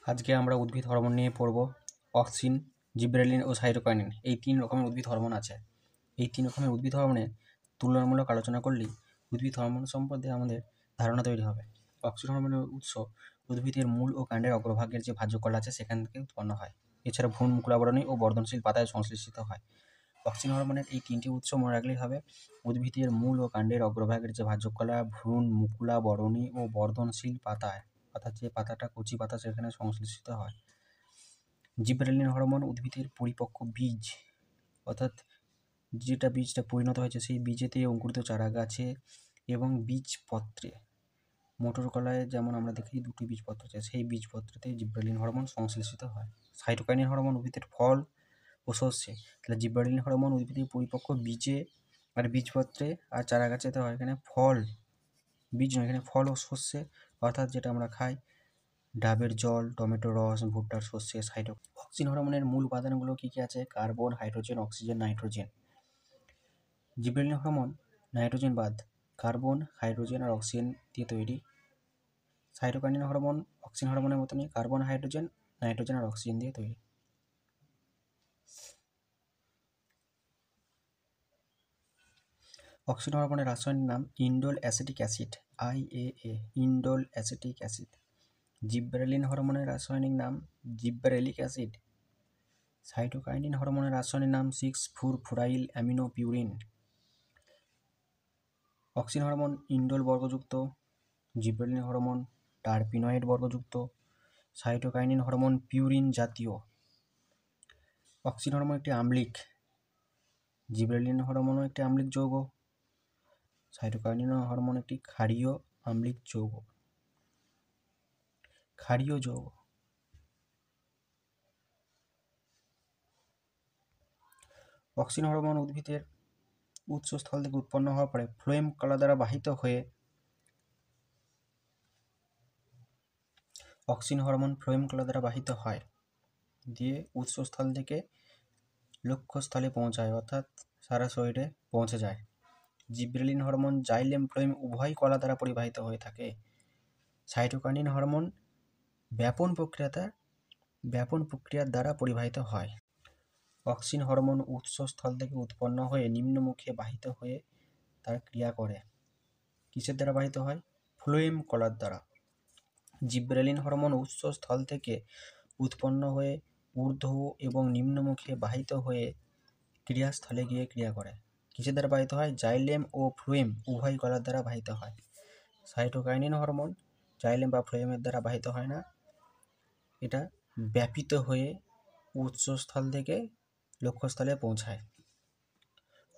আজকে আমরা উদ্ভিদ হরমোন নিয়ে পড়ব। অক্সিন, জিবরেলিন ও সাইটোকাইনিন এই 3 রকমের উদ্ভিদ হরমোন আছে। এই 3 রকমের উদ্ভিদ হরমোনের তুলনামূলক আলোচনা করলেই উদ্ভিদ হরমোন সম্বন্ধে আমাদের ধারণা তৈরি হবে। অক্সিন হরমোনের উৎস উদ্ভিদের মূল ও কাণ্ডের অগ্রভাগের যে ভাজ্য কলা আছে সেখান থেকে উৎপন্ন হয়। এছাড়া ভ্রূণ, মুকুলাবরণী ও বর্ধনশীল পাতায় সংশ্লেষিত হয়। অক্সিন হরমোনের এই 3টি উৎস মনে রাখলেই হবে। উদ্ভিদের মূল ও কাণ্ডের অগ্রভাগের যে ভাজ্য কলা, ভ্রূণ, মুকুলাবরণী ও বর্ধনশীল পাতায়, অর্থাৎ যে পাতাটা কচি পাতা সেখানে সংশ্লেষিত হয়। জিবরেলিন হরমোন উদ্ভিদের পরিপক্ক বীজ, অর্থাৎ যেটা বীজটা পরিণত হয়েছে সেই বীজেতে অঙ্কুরিত চারা গাছে এবং বীজপত্রে, মটর কলায় যেমন আমরা দেখি 2টি বীজপত্র আছে, সেই বীজপত্রতে জিবরেলিন হরমোন সংশ্লেষিত হয়। সাইটোকাইনিন হরমোন উদ্ভিদের ফল ও শস্যে। তাহলে জিবরেলিন হরমোন উদ্ভিদের পরিপক্ক বীজে আর বীজপত্রে আর চারা গাছেতে হয়। এখানে ফল, বীজ নয়, এখানে ফল ও শস্যে, অর্থাৎ যেটা আমরা খাই, ডাবের জল, টমেটোর রস, ভুট্টার শস্যে অক্সিন হরমোনের মূল উপাদানগুলো কী কী আছে? Carbon, hydrogen, oxygen, nitrogen. Gibberellin hormone nitrogen বাদ কার্বন, হাইড্রোজেন আর অক্সিজেন দিয়ে তৈরি। সাইটোকাইনিন হরমোন অক্সিন হরমোনের মতনই কার্বন, হাইড্রোজেন, নাইট্রোজেন আর অক্সিজেন দিয়ে তৈরি। অক্সিন হরমোনের রাসায়নিক নাম indole acetic acid, IAA, indole acetic acid. Gibberellin হরমোনের রাসায়নিক নাম জিব্বারেলিক অ্যাসিড। সাইটোকাইনিন হরমোনের রাসায়নিক নাম 6,4-ফুরাইল অ্যামিনোপিউরিন। অক্সিন হরমোন ইন্ডোল বর্গযুক্ত, জিবরেলিন হরমোন টারপিনয়েড বর্গযুক্ত, সাইটোকাইনিন হরমোন পিউরিন জাতীয়। অক্সিন হরমোন একটি আম্লিক, জিবরেলিন হরমোনও একটি আম্লিক যৌগ, সাইটোকাইনিন হরমোন একটি ক্ষারীয় আম্লিক যৌগ। ক্ষারীয় যৌগ। অক্সিন হরমোন উদ্ভিদের উৎসস্থল থেকে উৎপন্ন হওয়ার পরে ফ্লোয়েম কলা দ্বারা বাহিত হয়ে অক্সিন হরমোন ফ্লোয়েম কলা দ্বারা বাহিত হয়, দিয়ে উৎসস্থল থেকে লক্ষ্যস্থলে পৌঁছায়, অর্থাৎ সারা শরীরে পৌঁছে যায়। জিবরেলিন হরমোন জাইলেম, ফ্লোয়েম উভয় কলা দ্বারা পরিবাহিত হয়ে থাকে। সাইটোকাইনিন হরমোন ব্যাপন প্রক্রিয়ার দ্বারা পরিবাহিত হয়। অক্সিন হরমোন উৎসস্থল থেকে উৎপন্ন হয়ে নিম্নমুখে বাহিত হয়ে তার ক্রিয়া করে। কিসের দ্বারা বাহিত হয়? ফ্লোয়েম কলার দ্বারা। জিবরেলিন হরমোন উৎসস্থল থেকে উৎপন্ন হয়ে ঊর্ধ্ব এবং নিম্নমুখে বাহিত হয়ে ক্রিয়াস্থলে গিয়ে ক্রিয়া করে। কিসের দ্বারা বাহিত হয়? জাইলেম ও ফ্লোয়েম উভয় কলার দ্বারা বাহিত হয়। সাইটোকাইনিন হরমোন জাইলেম বা ফ্লোয়েমের দ্বারা বাহিত হয় না, এটা ব্যাপিত হয়ে উৎসস্থল থেকে লক্ষ্যস্থলে পৌঁছায়।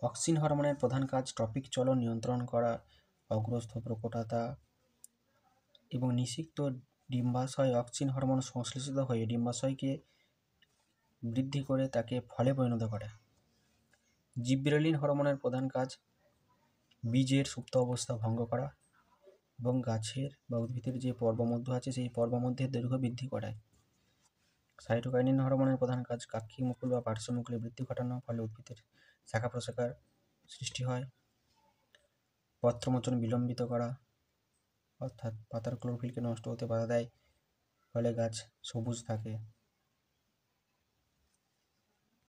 অক্সিন হরমোনের প্রধান কাজ ট্রপিক চলন নিয়ন্ত্রণ করা, অগ্রস্থ প্রকটতা এবং নিষিক্ত ডিম্বাশয়। অক্সিন হরমোন সংশ্লেষিত হয়ে ডিম্বাশয়কে বৃদ্ধি করে তাকে ফলে পরিণত করে। জিবরেলিন হরমোনের প্রধান কাজ বীজের সুপ্ত অবস্থা ভঙ্গ করা এবং গাছের বা উদ্ভিদের যে পর্বমধ্য আছে সেই পর্বমধ্যের দৈর্ঘ্য বৃদ্ধি করায়। সাইটোকাইনিন হরমোনের প্রধান কাজ কাক্ষিক মুকুল বা পার্শ্বমুকুলে বৃদ্ধি ঘটানো, ফলে উদ্ভিদের শাখা প্রশাখার সৃষ্টি হয়। পত্রমোচন বিলম্বিত করা, অর্থাৎ পাতার ক্লোরোফিলকে নষ্ট হতে বাধা দেয়, ফলে গাছ সবুজ থাকে।